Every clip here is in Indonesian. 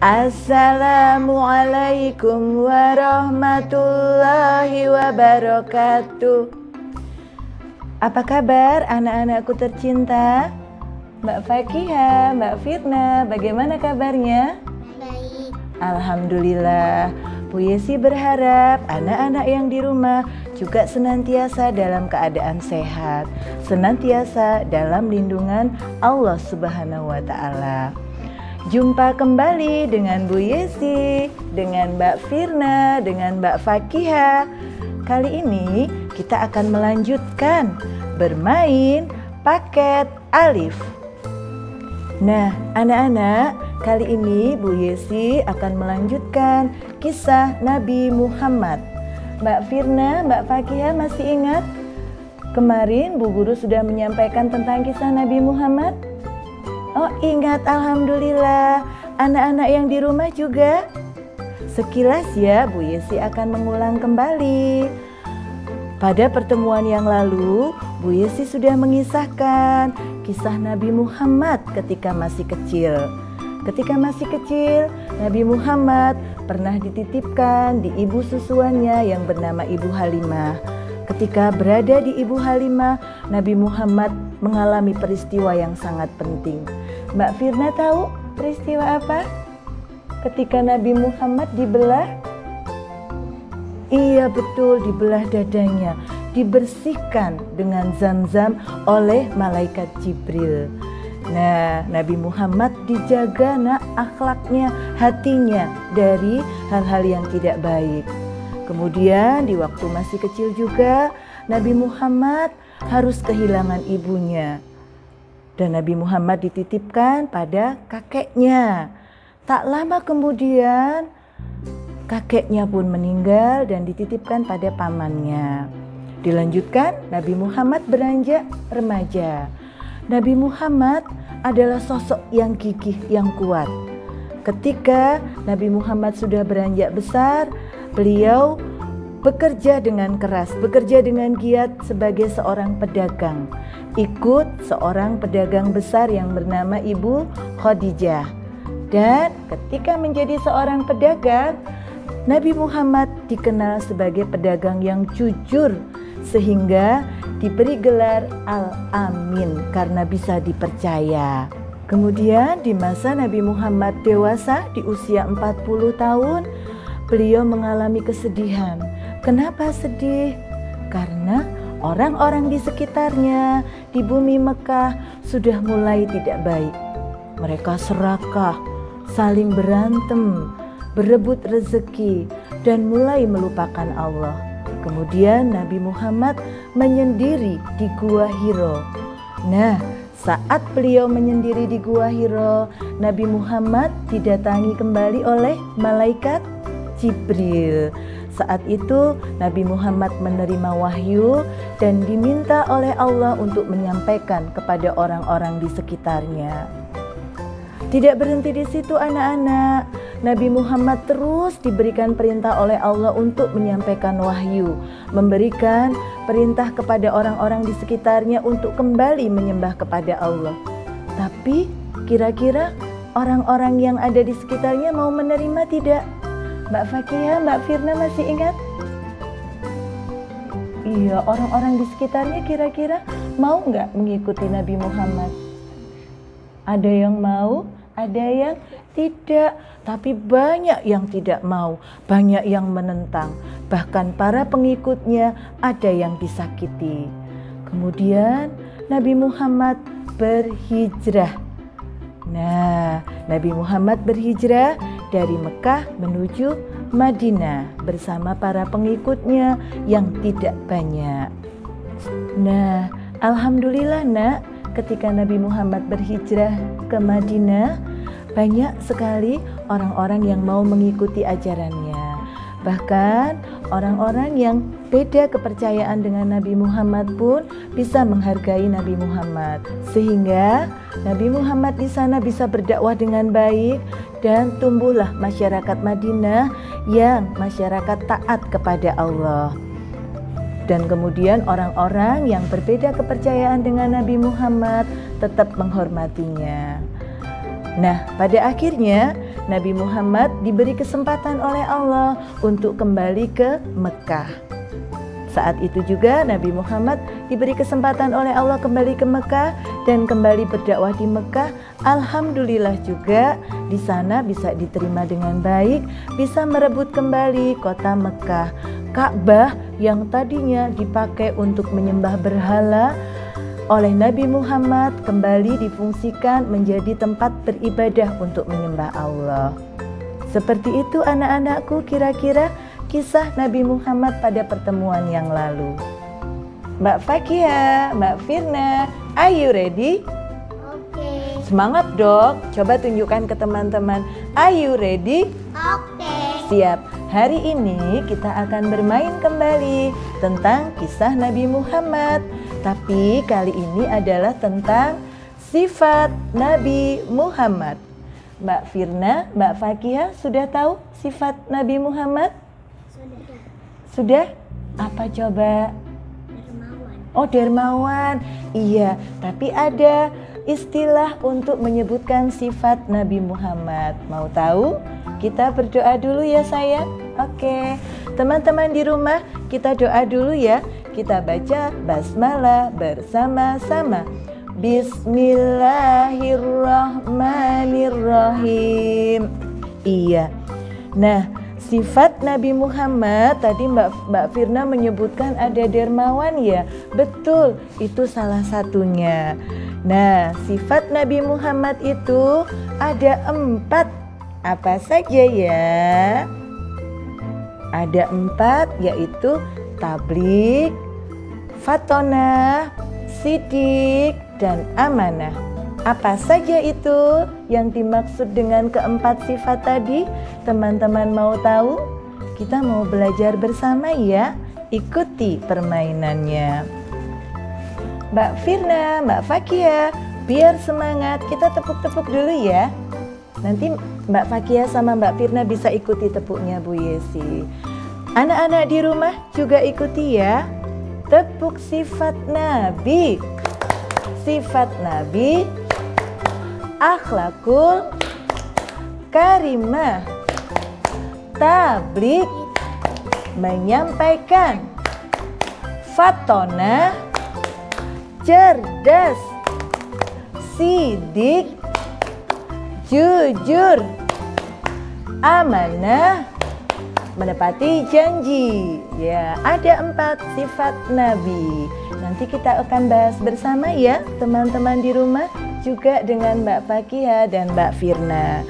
Assalamualaikum warahmatullahi wabarakatuh. Apa kabar anak-anakku tercinta? Mbak Fakihah, Mbak Firna, bagaimana kabarnya? Baik. Alhamdulillah. Bu Yesi berharap anak-anak yang di rumah juga senantiasa dalam keadaan sehat, senantiasa dalam lindungan Allah Subhanahu wa Ta'ala. Jumpa kembali dengan Bu Yesi, dengan Mbak Firna, dengan Mbak Fakihah. Kali ini kita akan melanjutkan bermain paket alif. Nah, anak-anak, kali ini Bu Yesi akan melanjutkan kisah Nabi Muhammad. Mbak Firna, Mbak Fakihah masih ingat? Kemarin Bu Guru sudah menyampaikan tentang kisah Nabi Muhammad. Oh, ingat, alhamdulillah. Anak-anak yang di rumah juga. Sekilas ya, Bu Yesi akan mengulang kembali. Pada pertemuan yang lalu, Bu Yesi sudah mengisahkan kisah Nabi Muhammad ketika masih kecil. Ketika masih kecil, Nabi Muhammad pernah dititipkan di ibu susuannya yang bernama Ibu Halimah. Ketika berada di Ibu Halimah, Nabi Muhammad mengalami peristiwa yang sangat penting. Mbak Firna tahu peristiwa apa? Ketika Nabi Muhammad dibelah? Iya betul, dibelah dadanya, dibersihkan dengan zam-zam oleh malaikat Jibril. Nah, Nabi Muhammad dijaga akhlaknya, hatinya dari hal-hal yang tidak baik. Kemudian di waktu masih kecil juga Nabi Muhammad harus kehilangan ibunya. Dan Nabi Muhammad dititipkan pada kakeknya. Tak lama kemudian kakeknya pun meninggal dan dititipkan pada pamannya. Dilanjutkan Nabi Muhammad beranjak remaja. Nabi Muhammad adalah sosok yang gigih, yang kuat. Ketika Nabi Muhammad sudah beranjak besar, beliau bekerja dengan keras, bekerja dengan giat sebagai seorang pedagang. Ikut seorang pedagang besar yang bernama Ibu Khadijah. Dan ketika menjadi seorang pedagang, Nabi Muhammad dikenal sebagai pedagang yang jujur, sehingga diberi gelar Al-Amin karena bisa dipercaya. Kemudian di masa Nabi Muhammad dewasa di usia 40 tahun, beliau mengalami kesedihan. Kenapa sedih? Karena orang-orang di sekitarnya di bumi Mekah sudah mulai tidak baik. Mereka serakah, saling berantem, berebut rezeki, dan mulai melupakan Allah. Kemudian Nabi Muhammad menyendiri di Gua Hiro. Nah, saat beliau menyendiri di Gua Hiro, Nabi Muhammad didatangi kembali oleh malaikat Jibril. Saat itu Nabi Muhammad menerima wahyu dan diminta oleh Allah untuk menyampaikan kepada orang-orang di sekitarnya. Tidak berhenti di situ anak-anak. Nabi Muhammad terus diberikan perintah oleh Allah untuk menyampaikan wahyu, memberikan perintah kepada orang-orang di sekitarnya untuk kembali menyembah kepada Allah. Tapi kira-kira orang-orang yang ada di sekitarnya mau menerima tidak? Mbak Fakihah, Mbak Firna masih ingat? Iya, orang-orang di sekitarnya kira-kira mau nggak mengikuti Nabi Muhammad? Ada yang mau, ada yang tidak. Tapi banyak yang tidak mau, banyak yang menentang. Bahkan para pengikutnya ada yang disakiti. Kemudian Nabi Muhammad berhijrah. Nah, Nabi Muhammad berhijrah dari Mekah menuju Madinah bersama para pengikutnya yang tidak banyak. Nah, alhamdulillah nak, ketika Nabi Muhammad berhijrah ke Madinah, banyak sekali orang-orang yang mau mengikuti ajarannya. Bahkan orang-orang yang beda kepercayaan dengan Nabi Muhammad pun bisa menghargai Nabi Muhammad. Sehingga Nabi Muhammad di sana bisa berdakwah dengan baik dan tumbuhlah masyarakat Madinah yang masyarakat taat kepada Allah. Dan kemudian orang-orang yang berbeda kepercayaan dengan Nabi Muhammad tetap menghormatinya. Nah, pada akhirnya Nabi Muhammad diberi kesempatan oleh Allah untuk kembali ke Mekah. Saat itu juga Nabi Muhammad diberi kesempatan oleh Allah kembali ke Mekah dan kembali berdakwah di Mekah. Alhamdulillah juga di sana bisa diterima dengan baik, bisa merebut kembali kota Mekah. Ka'bah yang tadinya dipakai untuk menyembah berhala oleh Nabi Muhammad kembali difungsikan menjadi tempat beribadah untuk menyembah Allah. Seperti itu anak-anakku, kira-kira kisah Nabi Muhammad pada pertemuan yang lalu. Mbak Fakiha, Mbak Firna, are you ready? Oke. Semangat dong, coba tunjukkan ke teman-teman. Are you ready? Oke. Siap, hari ini kita akan bermain kembali tentang kisah Nabi Muhammad. Tapi kali ini adalah tentang sifat Nabi Muhammad. Mbak Firna, Mbak Fakiha sudah tahu sifat Nabi Muhammad? Sudah? Apa coba? Dermawan. Oh, dermawan. Iya, tapi ada istilah untuk menyebutkan sifat Nabi Muhammad. Mau tahu? Kita berdoa dulu ya sayang. Oke, teman-teman di rumah kita doa dulu ya. Kita baca basmalah bersama-sama. Bismillahirrahmanirrahim. Iya. Nah, sifat Nabi Muhammad tadi Mbak Firna menyebutkan ada dermawan ya. Betul, itu salah satunya. Nah, sifat Nabi Muhammad itu ada 4. Apa saja ya? Ada 4, yaitu tabligh, fatonah, sidik, dan amanah. Apa saja itu yang dimaksud dengan keempat sifat tadi? Teman-teman mau tahu? Kita mau belajar bersama ya. Ikuti permainannya. Mbak Firna, Mbak Fakiha, biar semangat kita tepuk-tepuk dulu ya. Nanti Mbak Fakiha sama Mbak Firna bisa ikuti tepuknya Bu Yesi. Anak-anak di rumah juga ikuti ya. Tepuk sifat Nabi. Sifat Nabi, akhlakul karimah, tabligh, menyampaikan, fatonah, cerdas, sidik, jujur, amanah, menepati janji. Ya, ada 4 sifat Nabi. Nanti kita akan bahas bersama ya teman-teman di rumah, juga dengan Mbak Fakiha dan Mbak Firna.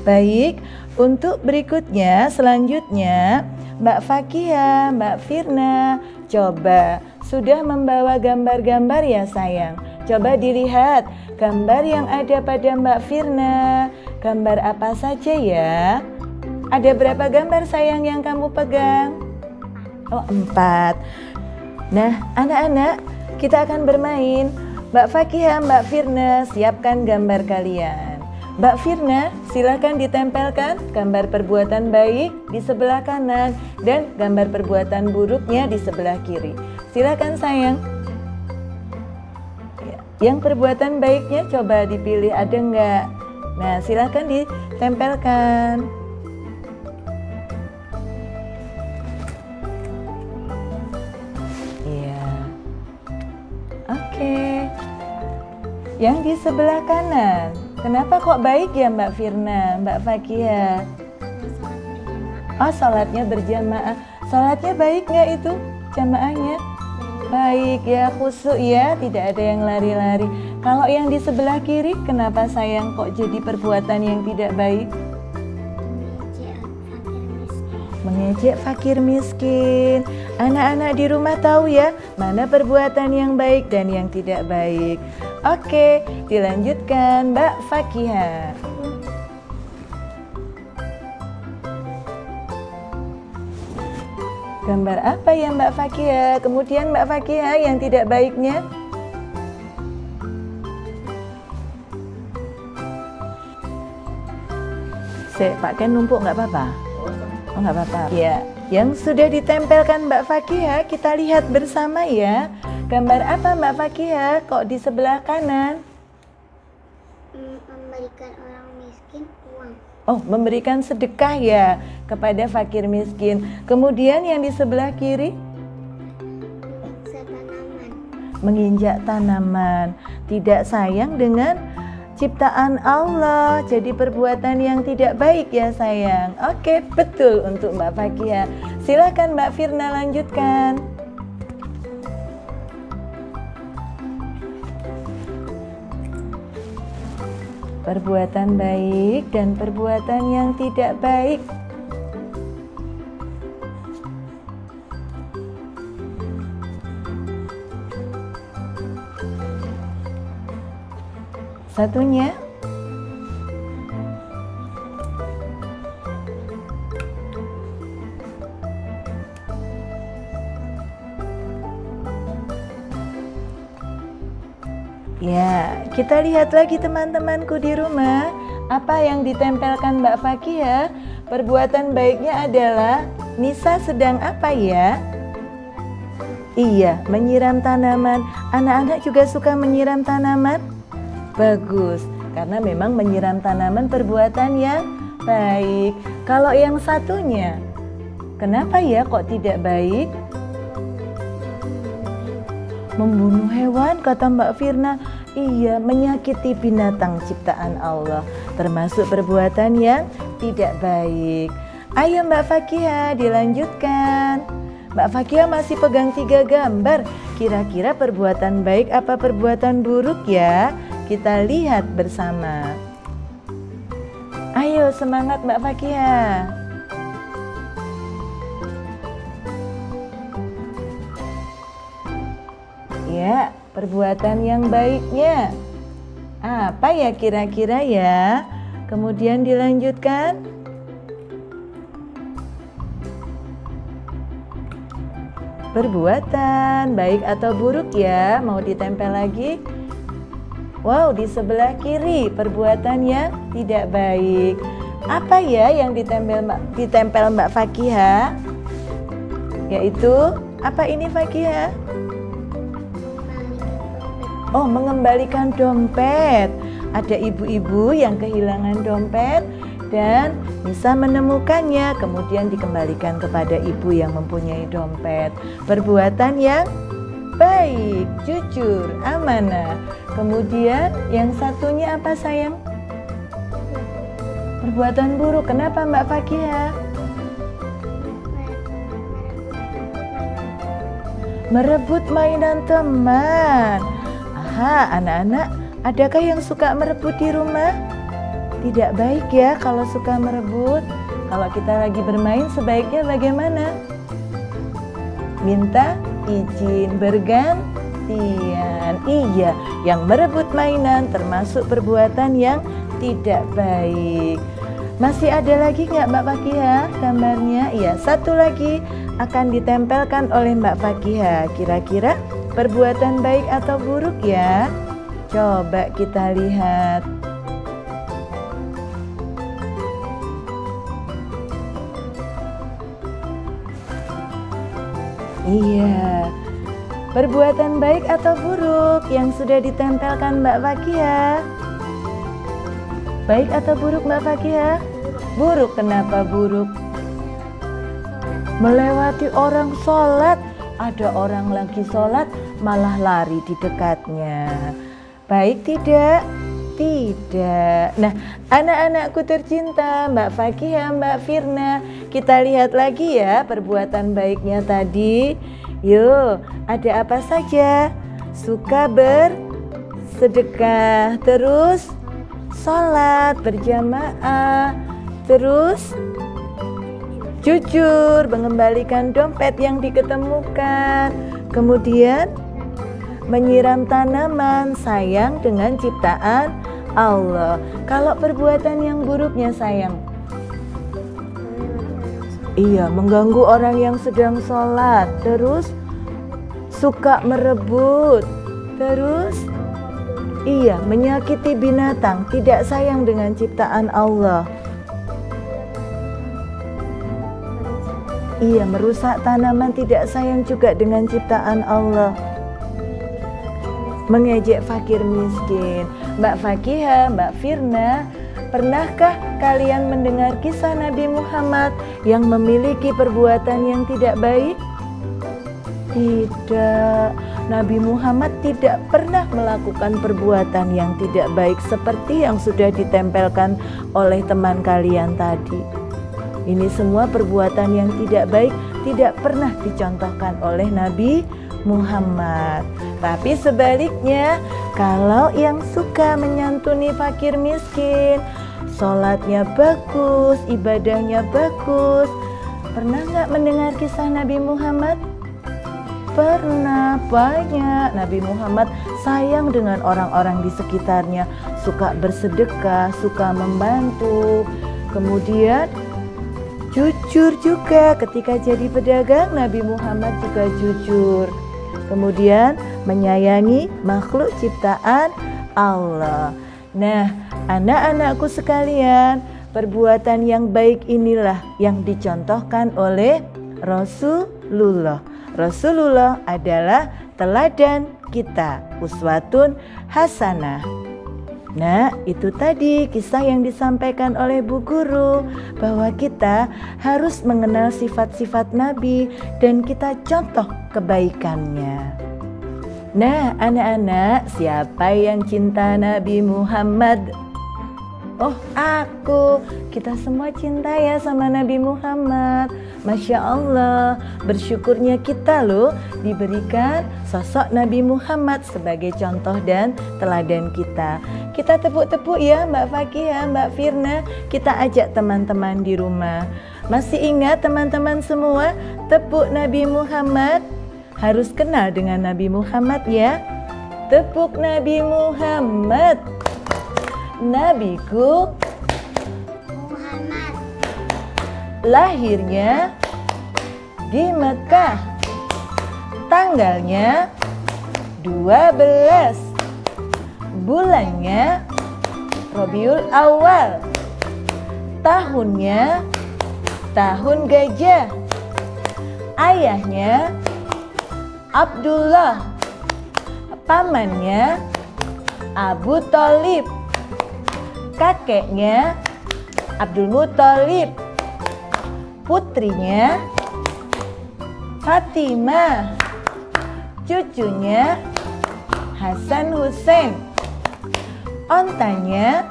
Baik, untuk berikutnya selanjutnya Mbak Fakiha, Mbak Firna, coba sudah membawa gambar-gambar ya sayang. Coba dilihat gambar yang ada pada Mbak Firna. Gambar apa saja ya? Ada berapa gambar sayang yang kamu pegang? Oh, 4. Nah, anak-anak, kita akan bermain. Mbak Fakiha, Mbak Firna, siapkan gambar kalian. Mbak Firna, silakan ditempelkan gambar perbuatan baik di sebelah kanan dan gambar perbuatan buruknya di sebelah kiri. Silakan sayang. Yang perbuatan baiknya coba dipilih, ada enggak? Nah, silakan ditempelkan. Yang di sebelah kanan, kenapa kok baik ya Mbak Firna, Mbak Fakiha? Oh, sholatnya berjamaah. Sholatnya baik nggak itu jamaahnya? Baik ya, khusyuk ya, tidak ada yang lari-lari. Kalau yang di sebelah kiri, kenapa sayang kok jadi perbuatan yang tidak baik? Mengejek fakir miskin. Anak-anak di rumah tahu ya, mana perbuatan yang baik dan yang tidak baik. Oke, dilanjutkan Mbak Fakiha. Gambar apa ya Mbak Fakiha? Kemudian Mbak Fakiha yang tidak baiknya? Pak Ken numpuk nggak apa-apa? Oh, nggak apa-apa. Ya, yang sudah ditempelkan Mbak Fakiha kita lihat bersama ya. Gambar apa Mbak Fakiha? Kok di sebelah kanan? Memberikan orang miskin uang. Oh, memberikan sedekah ya kepada fakir miskin. Kemudian yang di sebelah kiri, Setanaman. menginjak tanaman. Tidak sayang dengan ciptaan Allah, jadi perbuatan yang tidak baik ya sayang. Oke, betul untuk Mbak Fakia. Silakan Mbak Firna lanjutkan. Perbuatan baik dan perbuatan yang tidak baik. Satunya, ya, kita lihat lagi teman-temanku di rumah. Apa yang ditempelkan Mbak Fakia? Perbuatan baiknya adalah Nisa sedang apa ya? Iya, menyiram tanaman. Anak-anak juga suka menyiram tanaman? Bagus, karena memang menyiram tanaman perbuatan yang baik. Kalau yang satunya, kenapa ya kok tidak baik? Membunuh hewan, kata Mbak Firna. Iya, menyakiti binatang ciptaan Allah, termasuk perbuatan yang tidak baik. Ayo Mbak Fakia, dilanjutkan. Mbak Fakia masih pegang 3 gambar. Kira-kira perbuatan baik apa perbuatan buruk ya? Kita lihat bersama. Ayo semangat Mbak Fakia. Ya, perbuatan yang baiknya apa ya kira-kira ya? Kemudian dilanjutkan. Perbuatan baik atau buruk ya? Mau ditempel lagi? Wow, di sebelah kiri perbuatan yang tidak baik. Apa ya yang ditempel Mbak Fakia? Yaitu apa ini Fakia? Oh, mengembalikan dompet. Ada ibu-ibu yang kehilangan dompet dan bisa menemukannya, kemudian dikembalikan kepada ibu yang mempunyai dompet. Perbuatan yang baik, jujur, amanah. Kemudian yang satunya apa sayang? Perbuatan buruk. Kenapa Mbak Fakia? Merebut mainan teman. Aha, anak-anak, adakah yang suka merebut di rumah? Tidak baik ya kalau suka merebut. Kalau kita lagi bermain sebaiknya bagaimana? Minta izin bergantian. Iya, yang merebut mainan termasuk perbuatan yang tidak baik. Masih ada lagi nggak Mbak Fakia gambarnya? Iya, satu lagi akan ditempelkan oleh Mbak Fakia. Kira-kira perbuatan baik atau buruk ya? Coba kita lihat. Iya, perbuatan baik atau buruk yang sudah ditempelkan Mbak Fakia? Baik atau buruk Mbak Fakia? Buruk, kenapa buruk? Melewati orang sholat. Ada orang lagi sholat malah lari di dekatnya. Baik tidak? Tidak. Nah, anak-anakku tercinta, Mbak Fakia, Mbak Firna, kita lihat lagi ya perbuatan baiknya tadi. Yuk, ada apa saja? Suka bersedekah, terus sholat berjamaah, terus jujur, mengembalikan dompet yang diketemukan, kemudian menyiram tanaman, sayang dengan ciptaan Allah. Kalau perbuatan yang buruknya sayang, iya, mengganggu orang yang sedang sholat, terus suka merebut, terus iya, menyakiti binatang, tidak sayang dengan ciptaan Allah. Iya, merusak tanaman, tidak sayang juga dengan ciptaan Allah. Mengejek fakir miskin. Mbak Fakia, Mbak Firna, pernahkah kalian mendengar kisah Nabi Muhammad yang memiliki perbuatan yang tidak baik? Tidak, Nabi Muhammad tidak pernah melakukan perbuatan yang tidak baik seperti yang sudah ditempelkan oleh teman kalian tadi. Ini semua perbuatan yang tidak baik tidak pernah dicontohkan oleh Nabi Muhammad. Tapi sebaliknya, kalau yang suka menyantuni fakir miskin, sholatnya bagus, ibadahnya bagus. Pernah nggak mendengar kisah Nabi Muhammad? Pernah, banyak. Nabi Muhammad sayang dengan orang-orang di sekitarnya, suka bersedekah, suka membantu. Kemudian jujur juga, ketika jadi pedagang Nabi Muhammad juga jujur. Kemudian menyayangi makhluk ciptaan Allah. Nah, anak-anakku sekalian, perbuatan yang baik inilah yang dicontohkan oleh Rasulullah. Rasulullah adalah teladan kita, uswatun hasanah. Nah, itu tadi kisah yang disampaikan oleh Bu Guru, bahwa kita harus mengenal sifat-sifat Nabi dan kita contoh kebaikannya. Nah, anak-anak, siapa yang cinta Nabi Muhammad? Oh, aku. Kita semua cinta ya sama Nabi Muhammad. Masya Allah, bersyukurnya kita loh diberikan sosok Nabi Muhammad sebagai contoh dan teladan kita. Kita tepuk-tepuk ya Mbak Fakihah, Mbak Firna. Kita ajak teman-teman di rumah. Masih ingat teman-teman semua, tepuk Nabi Muhammad. Harus kenal dengan Nabi Muhammad ya. Tepuk Nabi Muhammad. Nabiku Muhammad. Lahirnya di Mekah. Tanggalnya 12. Bulannya Rabiul Awal. Tahunnya tahun gajah. Ayahnya Abdullah. Pamannya Abu Thalib. Kakeknya Abdul Muthalib. Putrinya Fatimah. Cucunya Hasan Hussein. Ontanya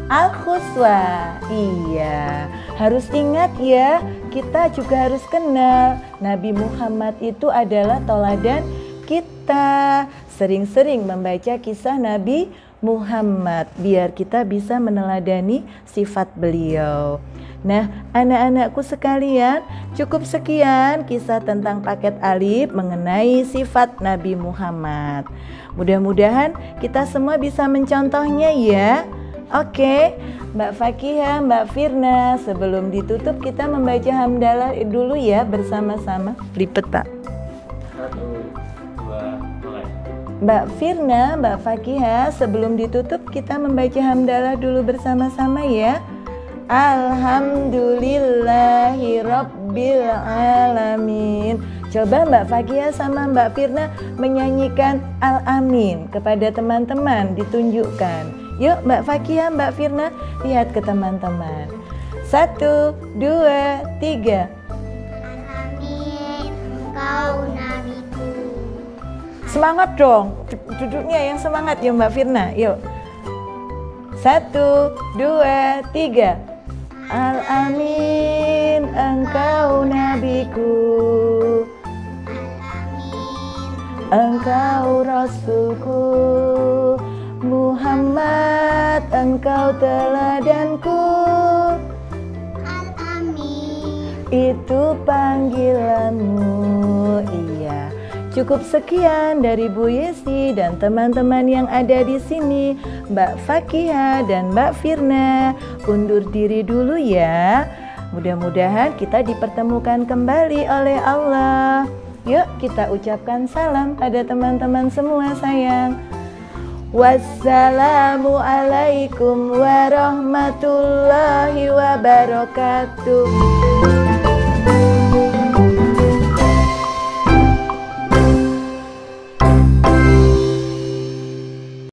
Al-Khuswa. Iya, harus ingat ya, kita juga harus kenal Nabi Muhammad itu adalah teladan kita. Sering-sering membaca kisah Nabi Muhammad biar kita bisa meneladani sifat beliau. Nah, anak-anakku sekalian, cukup sekian kisah tentang paket alif mengenai sifat Nabi Muhammad. Mudah-mudahan kita semua bisa mencontohnya ya. Oke, Mbak Fakihah, Mbak Firna, sebelum ditutup kita membaca hamdalah dulu ya bersama-sama. Lipet Pak. 1, 2, mulai. Mbak Firna, Mbak Fakihah, sebelum ditutup kita membaca hamdalah dulu bersama-sama ya. Alhamdulillahi Rabbil Alamin. Coba Mbak Fakihah sama Mbak Firna menyanyikan Al-Amin kepada teman-teman, ditunjukkan. Yuk Mbak Fakihah, Mbak Firna, lihat ke teman-teman. 1, 2, 3. Al-Amin, engkau nabiku. Semangat dong, duduknya yang semangat ya Mbak Firna. Yuk 1, 2, 3. Al-Amin, engkau nabiku. Engkau rasulku. Muhammad, engkau teladanku. Al-Amin. Itu panggilanmu. Iya. Cukup sekian dari Bu Yesi dan teman-teman yang ada di sini, Mbak Fakihah dan Mbak Firna. Undur diri dulu ya. Mudah-mudahan kita dipertemukan kembali oleh Allah. Yuk kita ucapkan salam pada teman-teman semua sayang. Wassalamualaikum warahmatullahi wabarakatuh.